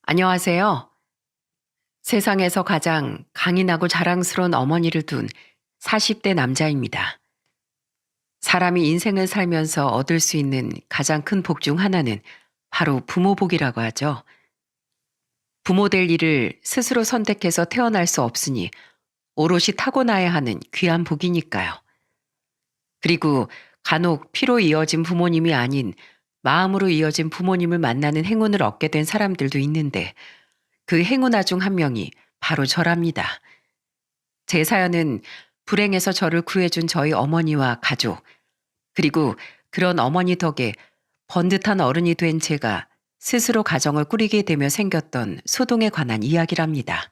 안녕하세요. 세상에서 가장 강인하고 자랑스러운 어머니를 둔 40대 남자입니다. 사람이 인생을 살면서 얻을 수 있는 가장 큰 복 중 하나는 바로 부모 복이라고 하죠. 부모 될 일을 스스로 선택해서 태어날 수 없으니 오롯이 타고나야 하는 귀한 복이니까요. 그리고 간혹 피로 이어진 부모님이 아닌 마음으로 이어진 부모님을 만나는 행운을 얻게 된 사람들도 있는데 그 행운아 중 한 명이 바로 저랍니다. 제 사연은 불행에서 저를 구해준 저희 어머니와 가족, 그리고 그런 어머니 덕에 번듯한 어른이 된 제가 스스로 가정을 꾸리게 되며 생겼던 소동에 관한 이야기랍니다.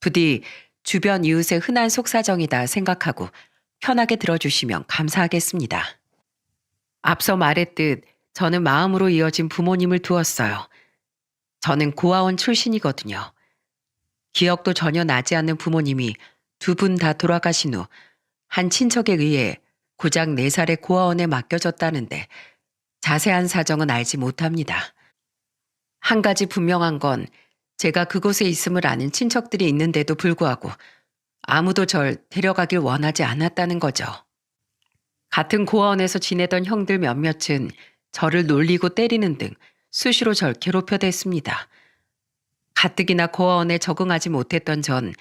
부디 주변 이웃의 흔한 속사정이다 생각하고 편하게 들어주시면 감사하겠습니다. 앞서 말했듯 저는 마음으로 이어진 부모님을 두었어요. 저는 고아원 출신이거든요. 기억도 전혀 나지 않는 부모님이 두 분 다 돌아가신 후 한 친척에 의해 고작 4살의 고아원에 맡겨졌다는데 자세한 사정은 알지 못합니다. 한 가지 분명한 건 제가 그곳에 있음을 아는 친척들이 있는데도 불구하고 아무도 절 데려가길 원하지 않았다는 거죠. 같은 고아원에서 지내던 형들 몇몇은 저를 놀리고 때리는 등 수시로 절 괴롭혀댔습니다. 가뜩이나 고아원에 적응하지 못했던 전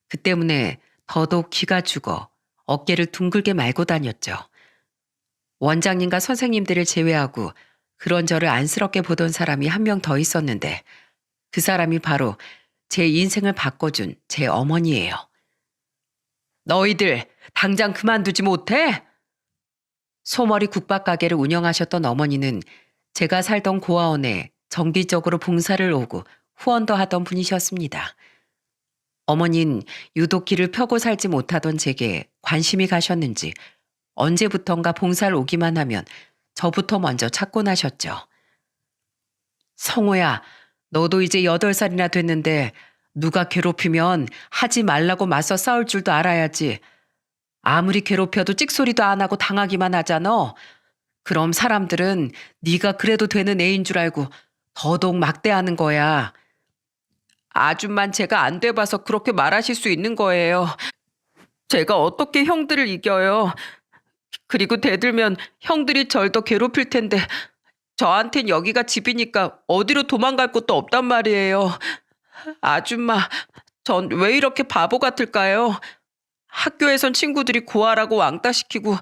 그 때문에 더더욱 기가 죽어 어깨를 둥글게 말고 다녔죠. 원장님과 선생님들을 제외하고 그런 저를 안쓰럽게 보던 사람이 한 명 더 있었는데 그 사람이 바로 제 인생을 바꿔준 제 어머니예요. 너희들 당장 그만두지 못해? 소머리 국밥 가게를 운영하셨던 어머니는 제가 살던 고아원에 정기적으로 봉사를 오고 후원도 하던 분이셨습니다. 어머닌 유독 길을 펴고 살지 못하던 제게 관심이 가셨는지 언제부턴가 봉사를 오기만 하면 저부터 먼저 찾곤 하셨죠. 성호야, 너도 이제 8살이나 됐는데 누가 괴롭히면 하지 말라고 맞서 싸울 줄도 알아야지. 아무리 괴롭혀도 찍소리도 안 하고 당하기만 하잖아. 그럼 사람들은 네가 그래도 되는 애인 줄 알고 더더욱 막대하는 거야. 아줌만 제가 안 돼봐서 그렇게 말하실 수 있는 거예요. 제가 어떻게 형들을 이겨요. 그리고 대들면 형들이 절 더 괴롭힐 텐데 저한텐 여기가 집이니까 어디로 도망갈 곳도 없단 말이에요. 아줌마, 전 왜 이렇게 바보 같을까요? 학교에선 친구들이 고아라고 왕따시키고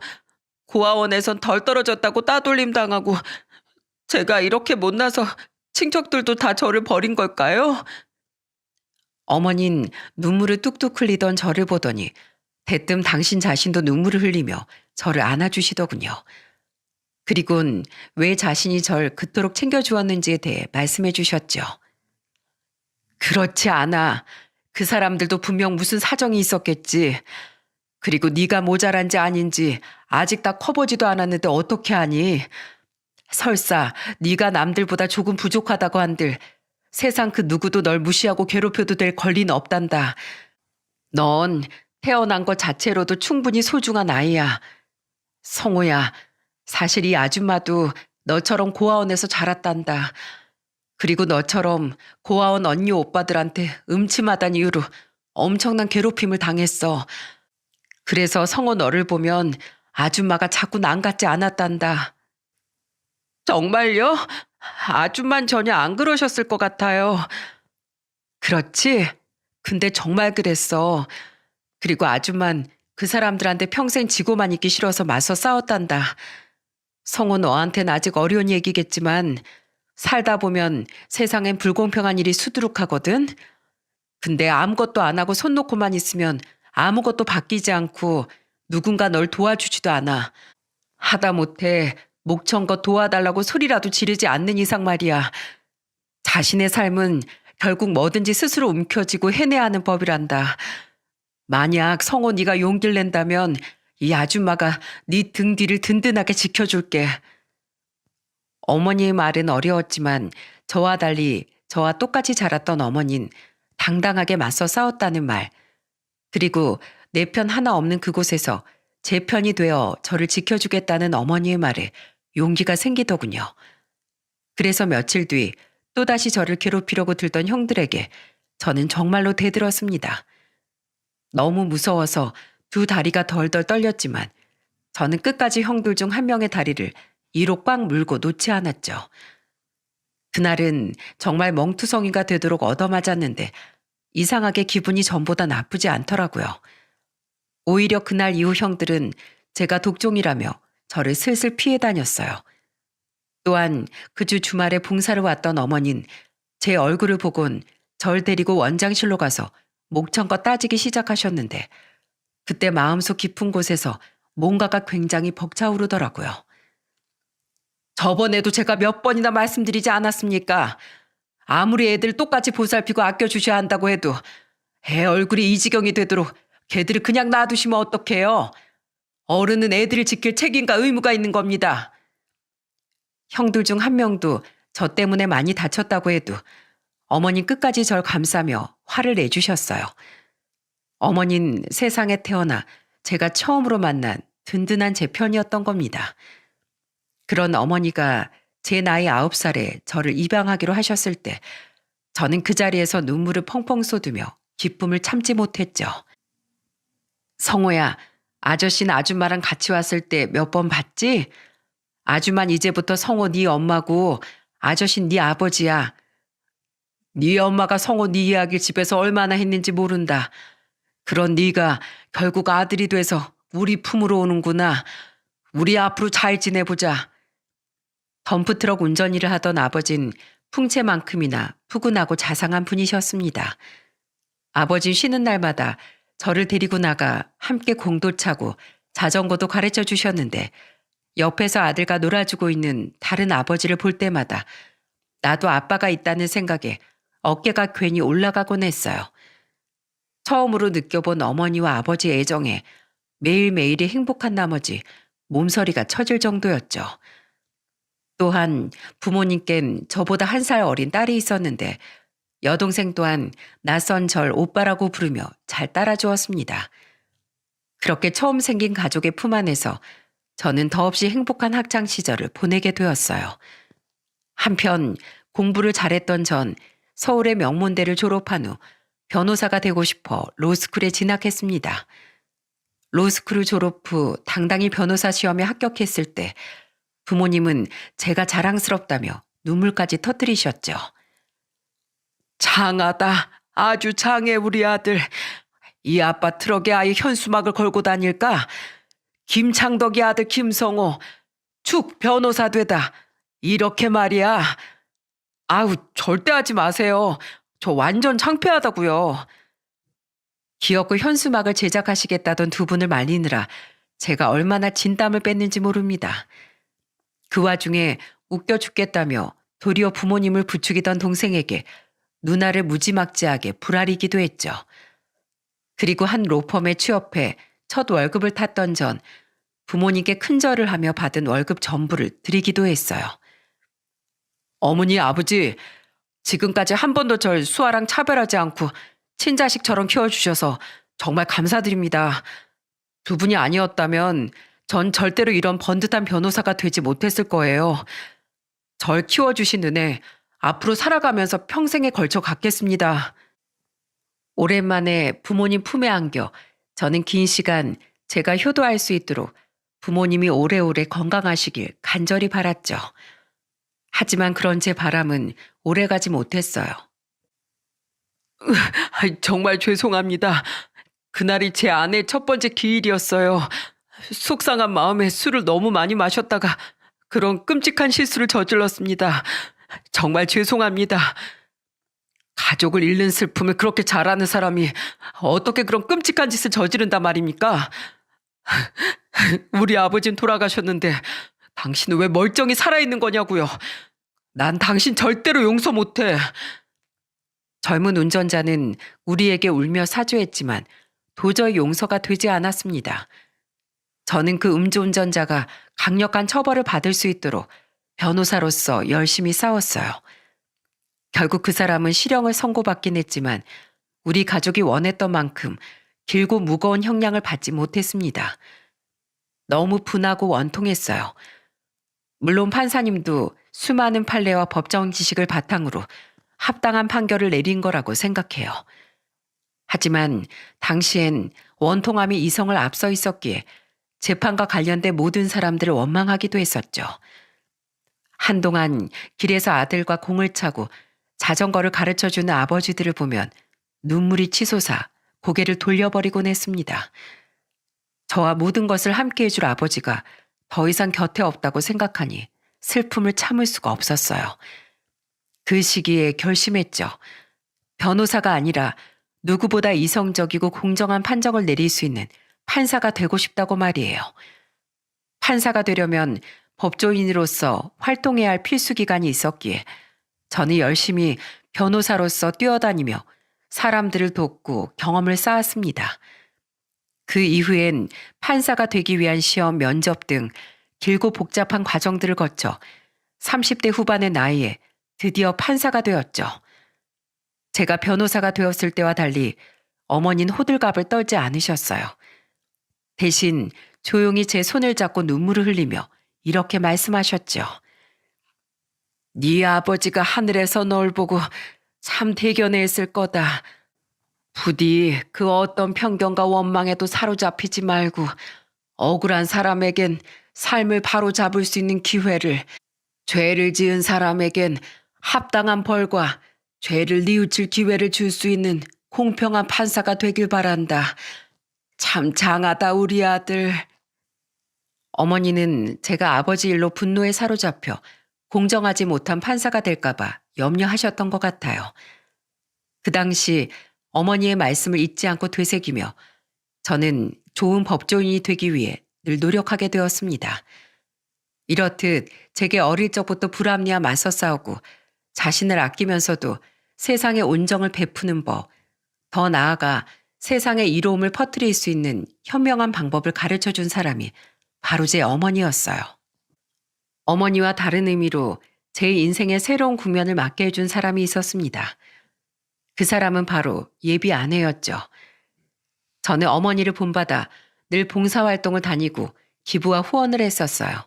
고아원에선 덜 떨어졌다고 따돌림 당하고 제가 이렇게 못나서 친척들도 다 저를 버린 걸까요? 어머닌 눈물을 뚝뚝 흘리던 저를 보더니 대뜸 당신 자신도 눈물을 흘리며 저를 안아주시더군요. 그리곤 왜 자신이 절 그토록 챙겨주었는지에 대해 말씀해 주셨죠. 그렇지 않아. 그 사람들도 분명 무슨 사정이 있었겠지. 그리고 네가 모자란지 아닌지 아직 다 커보지도 않았는데 어떻게 하니? 설사 네가 남들보다 조금 부족하다고 한들 세상 그 누구도 널 무시하고 괴롭혀도 될 권리는 없단다. 넌 태어난 것 자체로도 충분히 소중한 아이야. 성호야, 사실 이 아줌마도 너처럼 고아원에서 자랐단다. 그리고 너처럼 고아원 언니 오빠들한테 음침하단 이유로 엄청난 괴롭힘을 당했어. 그래서 성호 너를 보면 아줌마가 자꾸 난 같지 않았단다. 정말요? 아줌만 전혀 안 그러셨을 것 같아요. 그렇지? 근데 정말 그랬어. 그리고 아줌만 그 사람들한테 평생 지고만 있기 싫어서 맞서 싸웠단다. 성호 너한텐 아직 어려운 얘기겠지만 살다 보면 세상엔 불공평한 일이 수두룩하거든. 근데 아무것도 안 하고 손 놓고만 있으면 아무것도 바뀌지 않고 누군가 널 도와주지도 않아. 하다못해 목청껏 도와달라고 소리라도 지르지 않는 이상 말이야. 자신의 삶은 결국 뭐든지 스스로 움켜쥐고 해내야 하는 법이란다. 만약 성호 네가 용기를 낸다면 이 아줌마가 네 등 뒤를 든든하게 지켜줄게. 어머니의 말은 어려웠지만 저와 달리 저와 똑같이 자랐던 어머닌 당당하게 맞서 싸웠다는 말, 그리고 내 편 하나 없는 그곳에서 제 편이 되어 저를 지켜주겠다는 어머니의 말에 용기가 생기더군요. 그래서 며칠 뒤 또다시 저를 괴롭히려고 들던 형들에게 저는 정말로 대들었습니다. 너무 무서워서 두 다리가 덜덜 떨렸지만 저는 끝까지 형들 중 한 명의 다리를 이로 꽉 물고 놓지 않았죠. 그날은 정말 멍투성이가 되도록 얻어맞았는데 이상하게 기분이 전보다 나쁘지 않더라고요. 오히려 그날 이후 형들은 제가 독종이라며 저를 슬슬 피해 다녔어요. 또한 그 주 주말에 봉사를 왔던 어머니는 제 얼굴을 보곤 절 데리고 원장실로 가서 목청껏 따지기 시작하셨는데 그때 마음속 깊은 곳에서 뭔가가 굉장히 벅차오르더라고요. 저번에도 제가 몇 번이나 말씀드리지 않았습니까? 아무리 애들 똑같이 보살피고 아껴주셔야 한다고 해도 애 얼굴이 이 지경이 되도록 걔들을 그냥 놔두시면 어떡해요? 어른은 애들을 지킬 책임과 의무가 있는 겁니다. 형들 중 한 명도 저 때문에 많이 다쳤다고 해도 어머닌 끝까지 절 감싸며 화를 내주셨어요. 어머닌 세상에 태어나 제가 처음으로 만난 든든한 제 편이었던 겁니다. 그런 어머니가 제 나이 9살에 저를 입양하기로 하셨을 때 저는 그 자리에서 눈물을 펑펑 쏟으며 기쁨을 참지 못했죠. 성호야, 아저씨는 아줌마랑 같이 왔을 때 몇 번 봤지? 아줌만 이제부터 성호 네 엄마고 아저씨는 네 아버지야. 네 엄마가 성호 네 이야기를 집에서 얼마나 했는지 모른다. 그런 네가 결국 아들이 돼서 우리 품으로 오는구나. 우리 앞으로 잘 지내보자. 덤프트럭 운전 일을 하던 아버진 풍채만큼이나 푸근하고 자상한 분이셨습니다. 아버진 쉬는 날마다 저를 데리고 나가 함께 공도 차고 자전거도 가르쳐 주셨는데 옆에서 아들과 놀아주고 있는 다른 아버지를 볼 때마다 나도 아빠가 있다는 생각에 어깨가 괜히 올라가곤 했어요. 처음으로 느껴본 어머니와 아버지의 애정에 매일매일이 행복한 나머지 몸서리가 쳐질 정도였죠. 또한 부모님껜 저보다 1살 어린 딸이 있었는데 여동생 또한 낯선 절 오빠라고 부르며 잘 따라주었습니다. 그렇게 처음 생긴 가족의 품 안에서 저는 더없이 행복한 학창 시절을 보내게 되었어요. 한편 공부를 잘했던 전 서울의 명문대를 졸업한 후 변호사가 되고 싶어 로스쿨에 진학했습니다. 로스쿨을 졸업 후 당당히 변호사 시험에 합격했을 때 부모님은 제가 자랑스럽다며 눈물까지 터뜨리셨죠. 장하다. 아주 장해 우리 아들. 이 아빠 트럭에 아예 현수막을 걸고 다닐까? 김창덕이 아들 김성호. 축 변호사 되다. 이렇게 말이야. 아우 절대 하지 마세요. 저 완전 창피하다고요. 기어코 현수막을 제작하시겠다던 두 분을 말리느라 제가 얼마나 진땀을 뺐는지 모릅니다. 그 와중에 웃겨 죽겠다며 도리어 부모님을 부추기던 동생에게 누나를 무지막지하게 불아리기도 했죠. 그리고 한 로펌에 취업해 첫 월급을 탔던 전 부모님께 큰절을 하며 받은 월급 전부를 드리기도 했어요. 어머니 아버지 지금까지 한 번도 절 수아랑 차별하지 않고 친자식처럼 키워주셔서 정말 감사드립니다. 두 분이 아니었다면 전 절대로 이런 번듯한 변호사가 되지 못했을 거예요. 절 키워주신 은혜 앞으로 살아가면서 평생에 걸쳐 갚겠습니다. 오랜만에 부모님 품에 안겨 저는 긴 시간 제가 효도할 수 있도록 부모님이 오래오래 건강하시길 간절히 바랐죠. 하지만 그런 제 바람은 오래가지 못했어요. 정말 죄송합니다. 그날이 제 아내의 첫 번째 기일이었어요. 속상한 마음에 술을 너무 많이 마셨다가 그런 끔찍한 실수를 저질렀습니다. 정말 죄송합니다. 가족을 잃는 슬픔을 그렇게 잘 아는 사람이 어떻게 그런 끔찍한 짓을 저지른단 말입니까? 우리 아버진 돌아가셨는데 당신은 왜 멀쩡히 살아있는 거냐고요. 난 당신 절대로 용서 못해. 젊은 운전자는 우리에게 울며 사죄했지만 도저히 용서가 되지 않았습니다. 저는 그 음주운전자가 강력한 처벌을 받을 수 있도록 변호사로서 열심히 싸웠어요. 결국 그 사람은 실형을 선고받긴 했지만 우리 가족이 원했던 만큼 길고 무거운 형량을 받지 못했습니다. 너무 분하고 원통했어요. 물론 판사님도 수많은 판례와 법정 지식을 바탕으로 합당한 판결을 내린 거라고 생각해요. 하지만 당시엔 원통함이 이성을 앞서 있었기에 재판과 관련된 모든 사람들을 원망하기도 했었죠. 한동안 길에서 아들과 공을 차고 자전거를 가르쳐주는 아버지들을 보면 눈물이 치솟아 고개를 돌려버리곤 했습니다. 저와 모든 것을 함께 해줄 아버지가 더 이상 곁에 없다고 생각하니 슬픔을 참을 수가 없었어요. 그 시기에 결심했죠. 변호사가 아니라 누구보다 이성적이고 공정한 판정을 내릴 수 있는 판사가 되고 싶다고 말이에요. 판사가 되려면 법조인으로서 활동해야 할 필수 기간이 있었기에 저는 열심히 변호사로서 뛰어다니며 사람들을 돕고 경험을 쌓았습니다. 그 이후엔 판사가 되기 위한 시험, 면접 등 길고 복잡한 과정들을 거쳐 30대 후반의 나이에 드디어 판사가 되었죠. 제가 변호사가 되었을 때와 달리 어머니는 호들갑을 떨지 않으셨어요. 대신 조용히 제 손을 잡고 눈물을 흘리며 이렇게 말씀하셨죠. 네 아버지가 하늘에서 널 보고 참 대견했을 거다. 부디 그 어떤 편견과 원망에도 사로잡히지 말고 억울한 사람에겐 삶을 바로잡을 수 있는 기회를, 죄를 지은 사람에겐 합당한 벌과 죄를 뉘우칠 기회를 줄 수 있는 공평한 판사가 되길 바란다. 참 장하다 우리 아들. 어머니는 제가 아버지 일로 분노에 사로잡혀 공정하지 못한 판사가 될까봐 염려하셨던 것 같아요. 그 당시 어머니의 말씀을 잊지 않고 되새기며 저는 좋은 법조인이 되기 위해 늘 노력하게 되었습니다. 이렇듯 제게 어릴 적부터 불합리와 맞서 싸우고 자신을 아끼면서도 세상에 온정을 베푸는 법, 더 나아가 세상에 이로움을 퍼뜨릴 수 있는 현명한 방법을 가르쳐준 사람이 바로 제 어머니였어요. 어머니와 다른 의미로 제 인생의 새로운 국면을 맞게 해준 사람이 있었습니다. 그 사람은 바로 예비 아내였죠. 저는 어머니를 본받아 늘 봉사활동을 다니고 기부와 후원을 했었어요.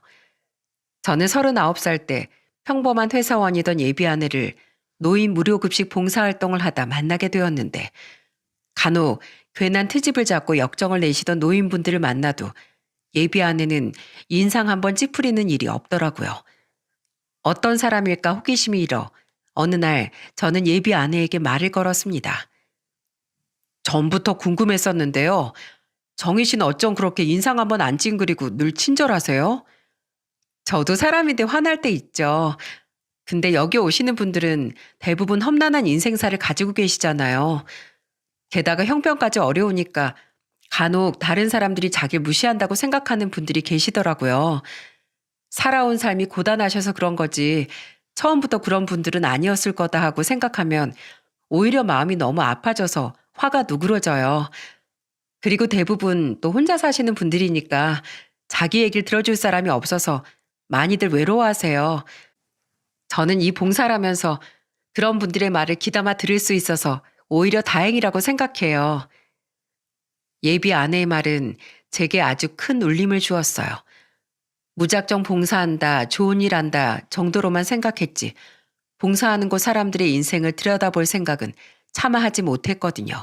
저는 39살 때 평범한 회사원이던 예비 아내를 노인 무료급식 봉사활동을 하다 만나게 되었는데 간혹 괜한 트집을 잡고 역정을 내시던 노인분들을 만나도 예비 아내는 인상 한번 찌푸리는 일이 없더라고요. 어떤 사람일까 호기심이 일어 어느 날 저는 예비 아내에게 말을 걸었습니다. 전부터 궁금했었는데요. 정희 씨는 어쩜 그렇게 인상 한번 안 찡그리고 늘 친절하세요? 저도 사람인데 화날 때 있죠. 근데 여기 오시는 분들은 대부분 험난한 인생사를 가지고 계시잖아요. 게다가 형편까지 어려우니까 간혹 다른 사람들이 자기를 무시한다고 생각하는 분들이 계시더라고요. 살아온 삶이 고단하셔서 그런 거지 처음부터 그런 분들은 아니었을 거다 하고 생각하면 오히려 마음이 너무 아파져서 화가 누그러져요. 그리고 대부분 또 혼자 사시는 분들이니까 자기 얘기를 들어줄 사람이 없어서 많이들 외로워하세요. 저는 이 봉사를 하면서 그런 분들의 말을 귀담아 들을 수 있어서 오히려 다행이라고 생각해요. 예비 아내의 말은 제게 아주 큰 울림을 주었어요. 무작정 봉사한다, 좋은 일 한다 정도로만 생각했지 봉사하는 곳 사람들의 인생을 들여다볼 생각은 차마 하지 못했거든요.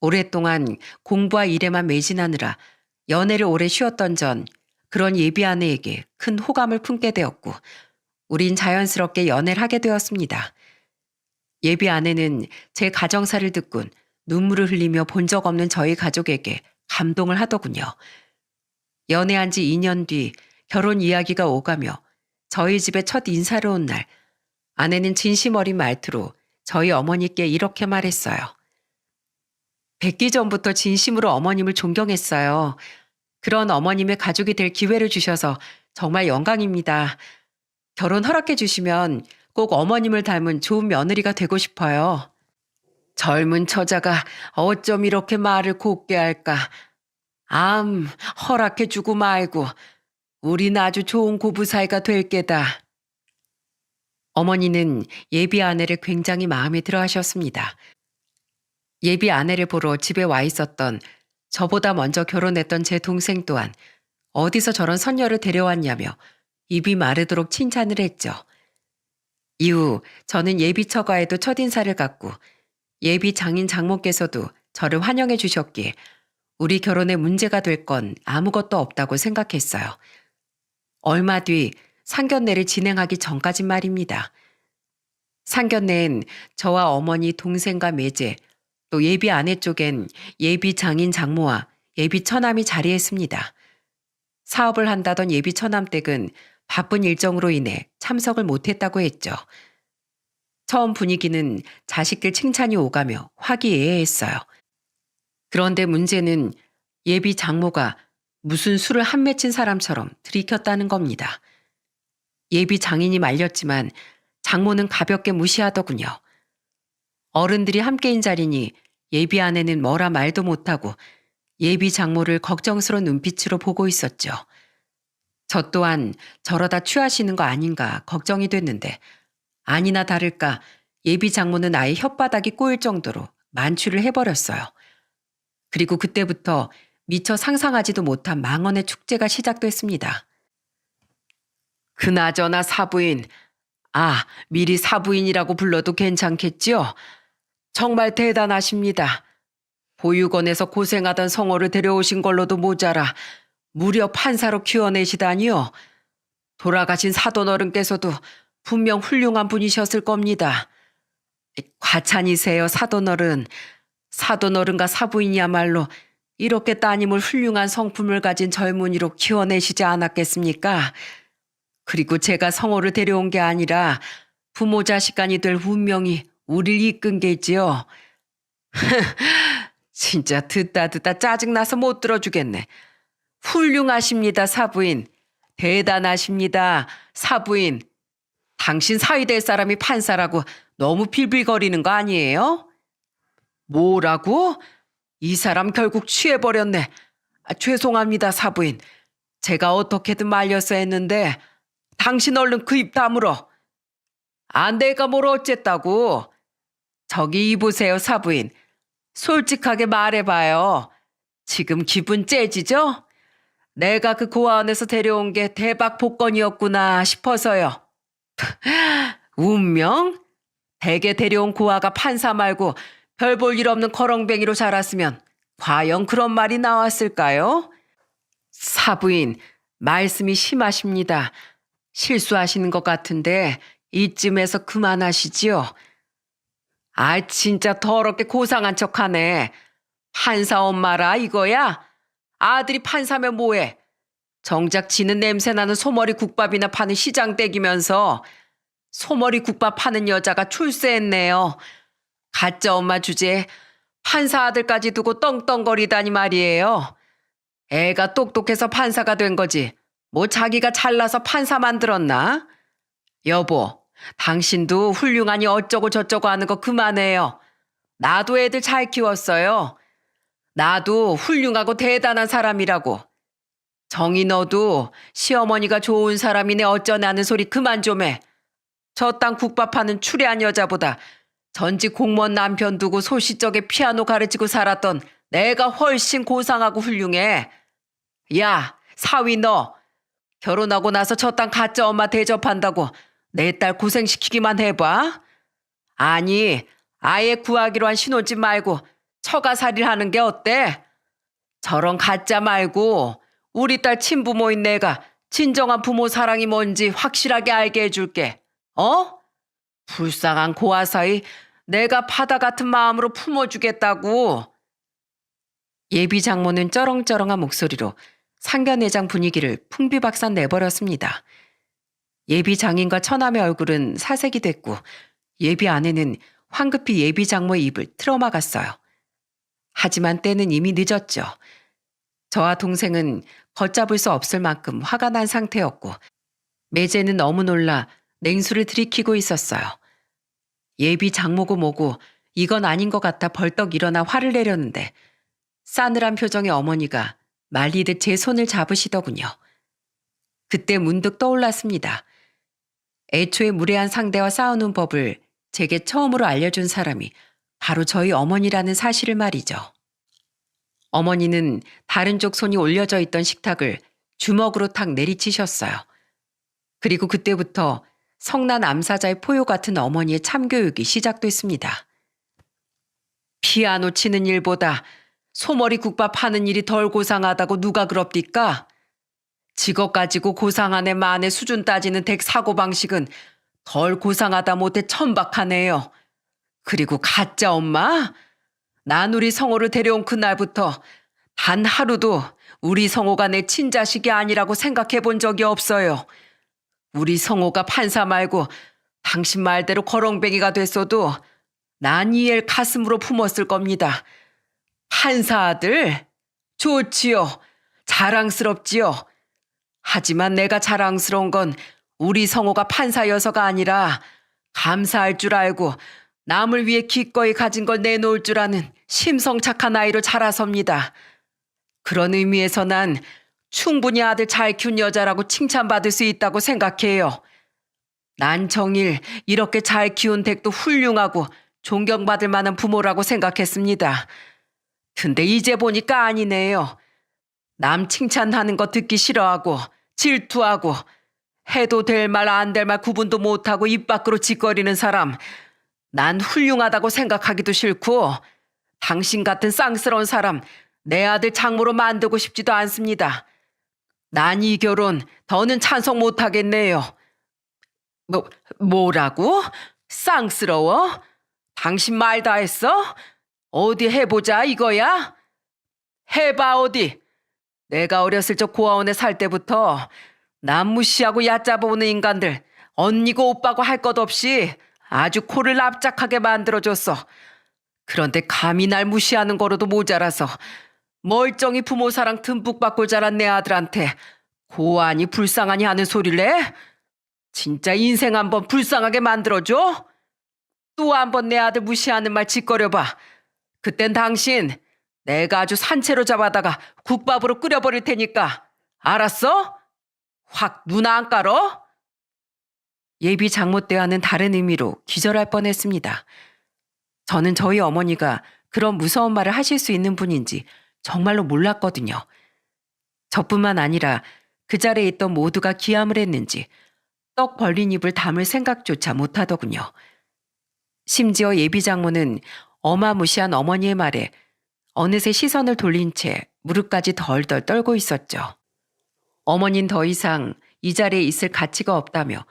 오랫동안 공부와 일에만 매진하느라 연애를 오래 쉬었던 전 그런 예비 아내에게 큰 호감을 품게 되었고 우린 자연스럽게 연애를 하게 되었습니다. 예비 아내는 제 가정사를 듣곤 눈물을 흘리며 본 적 없는 저희 가족에게 감동을 하더군요. 연애한 지 2년 뒤 결혼 이야기가 오가며 저희 집에 첫 인사를 온 날 아내는 진심 어린 말투로 저희 어머니께 이렇게 말했어요. 뵙기 전부터 진심으로 어머님을 존경했어요. 그런 어머님의 가족이 될 기회를 주셔서 정말 영광입니다. 결혼 허락해 주시면 꼭 어머님을 닮은 좋은 며느리가 되고 싶어요. 젊은 처자가 어쩜 이렇게 말을 곱게 할까. 허락해 주고 말고 우린 아주 좋은 고부 사이가 될 게다. 어머니는 예비 아내를 굉장히 마음에 들어 하셨습니다. 예비 아내를 보러 집에 와 있었던 저보다 먼저 결혼했던 제 동생 또한 어디서 저런 선녀를 데려왔냐며 입이 마르도록 칭찬을 했죠. 이후 저는 예비 처가에도 첫인사를 갖고 예비 장인 장모께서도 저를 환영해 주셨기에 우리 결혼에 문제가 될 건 아무것도 없다고 생각했어요. 얼마 뒤 상견례를 진행하기 전까진 말입니다. 상견례엔 저와 어머니, 동생과 매제, 또 예비 아내 쪽엔 예비 장인 장모와 예비 처남이 자리했습니다. 사업을 한다던 예비 처남 댁은 바쁜 일정으로 인해 참석을 못했다고 했죠. 처음 분위기는 자식들 칭찬이 오가며 화기애애했어요. 그런데 문제는 예비 장모가 무슨 술을 한 맺힌 사람처럼 들이켰다는 겁니다. 예비 장인이 말렸지만 장모는 가볍게 무시하더군요. 어른들이 함께인 자리니 예비 아내는 뭐라 말도 못하고 예비 장모를 걱정스러운 눈빛으로 보고 있었죠. 저 또한 저러다 취하시는 거 아닌가 걱정이 됐는데 아니나 다를까 예비 장모는 아예 혓바닥이 꼬일 정도로 만취를 해버렸어요. 그리고 그때부터 미처 상상하지도 못한 망언의 축제가 시작됐습니다. 그나저나 사부인, 미리 사부인이라고 불러도 괜찮겠지요? 정말 대단하십니다. 보육원에서 고생하던 성호를 데려오신 걸로도 모자라 무려 판사로 키워내시다니요. 돌아가신 사돈어른께서도 분명 훌륭한 분이셨을 겁니다. 과찬이세요, 사돈어른. 사돈어른과 사부인이야말로 이렇게 따님을 훌륭한 성품을 가진 젊은이로 키워내시지 않았겠습니까? 그리고 제가 성호를 데려온 게 아니라 부모 자식간이 될 운명이 우릴 이끈 게지요. 진짜 듣다 짜증나서 못 들어주겠네. 훌륭하십니다, 사부인. 대단하십니다, 사부인. 당신 사위 될 사람이 판사라고 너무 빌빌거리는 거 아니에요? 뭐라고? 이 사람 결국 취해버렸네. 죄송합니다, 사부인. 제가 어떻게든 말렸어 했는데 당신 얼른 그 입 다물어. 내가 뭘 어쨌다고. 저기 이보세요, 사부인. 솔직하게 말해봐요. 지금 기분 째지죠? 내가 그 고아원에서 데려온 게 대박 복권이었구나 싶어서요. 운명? 댁에 데려온 고아가 판사 말고 별 볼 일 없는 거렁뱅이로 자랐으면 과연 그런 말이 나왔을까요? 사부인, 말씀이 심하십니다. 실수하시는 것 같은데 이쯤에서 그만하시지요. 진짜 더럽게 고상한 척하네. 판사 엄마라 이거야? 아들이 판사면 뭐해? 정작 지는 냄새나는 소머리 국밥이나 파는 시장 떼기면서 소머리 국밥 파는 여자가 출세했네요. 가짜 엄마 주제에 판사 아들까지 두고 떵떵거리다니 말이에요. 애가 똑똑해서 판사가 된 거지. 뭐 자기가 잘나서 판사 만들었나? 여보, 당신도 훌륭하니 어쩌고 저쩌고 하는 거 그만해요. 나도 애들 잘 키웠어요. 나도 훌륭하고 대단한 사람이라고. 정희 너도 시어머니가 좋은 사람이네 어쩌네 하는 소리 그만 좀 해. 저 땅 국밥하는 추레한 여자보다 전직 공무원 남편 두고 소시적에 피아노 가르치고 살았던 내가 훨씬 고상하고 훌륭해. 야, 사위 너. 결혼하고 나서 저 땅 가짜 엄마 대접한다고 내 딸 고생시키기만 해봐. 아니, 아예 구하기로 한 신혼집 말고 처가살이를 하는 게 어때? 저런 가짜 말고 우리 딸 친부모인 내가 진정한 부모 사랑이 뭔지 확실하게 알게 해줄게. 불쌍한 고아 사이 내가 바다 같은 마음으로 품어주겠다고. 예비 장모는 쩌렁쩌렁한 목소리로 상견례장 분위기를 풍비박산 내버렸습니다. 예비 장인과 처남의 얼굴은 사색이 됐고 예비 아내는 황급히 예비 장모의 입을 틀어막았어요. 하지만 때는 이미 늦었죠. 저와 동생은 걷잡을 수 없을 만큼 화가 난 상태였고 매제는 너무 놀라 냉수를 들이키고 있었어요. 예비 장모고 뭐고 이건 아닌 것 같아 벌떡 일어나 화를 내려는데 싸늘한 표정의 어머니가 말리듯 제 손을 잡으시더군요. 그때 문득 떠올랐습니다. 애초에 무례한 상대와 싸우는 법을 제게 처음으로 알려준 사람이 바로 저희 어머니라는 사실을 말이죠. 어머니는 다른 쪽 손이 올려져 있던 식탁을 주먹으로 탁 내리치셨어요. 그리고 그때부터 성난 암사자의 포효 같은 어머니의 참교육이 시작됐습니다. 피아노 치는 일보다 소머리 국밥 하는 일이 덜 고상하다고 누가 그럽디까? 직업 가지고 고상하네 마네 수준 따지는 댁 사고방식은 덜 고상하다 못해 천박하네요. 그리고 가짜 엄마? 난 우리 성호를 데려온 그날부터 단 하루도 우리 성호가 내 친자식이 아니라고 생각해 본 적이 없어요. 우리 성호가 판사 말고 당신 말대로 거렁뱅이가 됐어도 난 이엘 가슴으로 품었을 겁니다. 판사 아들? 좋지요. 자랑스럽지요. 하지만 내가 자랑스러운 건 우리 성호가 판사여서가 아니라 감사할 줄 알고 남을 위해 기꺼이 가진 걸 내놓을 줄 아는 심성착한 아이로 자라섭니다. 그런 의미에서 난 충분히 아들 잘 키운 여자라고 칭찬받을 수 있다고 생각해요. 난 정일 이렇게 잘 키운 댁도 훌륭하고 존경받을 만한 부모라고 생각했습니다. 근데 이제 보니까 아니네요. 남 칭찬하는 거 듣기 싫어하고 질투하고 해도 될 말 안 될 말 구분도 못하고 입 밖으로 짓거리는 사람, 난 훌륭하다고 생각하기도 싫고 당신 같은 쌍스러운 사람 내 아들 장모로 만들고 싶지도 않습니다. 난 이 결혼 더는 찬성 못하겠네요. 뭐라고? 쌍스러워? 당신 말 다 했어? 어디 해보자 이거야? 해봐 어디. 내가 어렸을 적 고아원에 살 때부터 남 무시하고 얕잡아오는 인간들 언니고 오빠고 할 것 없이 아주 코를 납작하게 만들어줬어. 그런데 감히 날 무시하는 거로도 모자라서 멀쩡히 부모 사랑 듬뿍 받고 자란 내 아들한테 고아니 불쌍하니 하는 소리를 해? 진짜 인생 한번 불쌍하게 만들어줘? 또 한번 내 아들 무시하는 말 짓거려봐. 그땐 당신 내가 아주 산채로 잡아다가 국밥으로 끓여버릴 테니까 알았어? 확 눈 안 깔어? 예비 장모 때와는 다른 의미로 기절할 뻔했습니다. 저는 저희 어머니가 그런 무서운 말을 하실 수 있는 분인지 정말로 몰랐거든요. 저뿐만 아니라 그 자리에 있던 모두가 기함을 했는지 떡 벌린 입을 다물 생각조차 못하더군요. 심지어 예비 장모는 어마무시한 어머니의 말에 어느새 시선을 돌린 채 무릎까지 덜덜 떨고 있었죠. 어머닌 더 이상 이 자리에 있을 가치가 없다며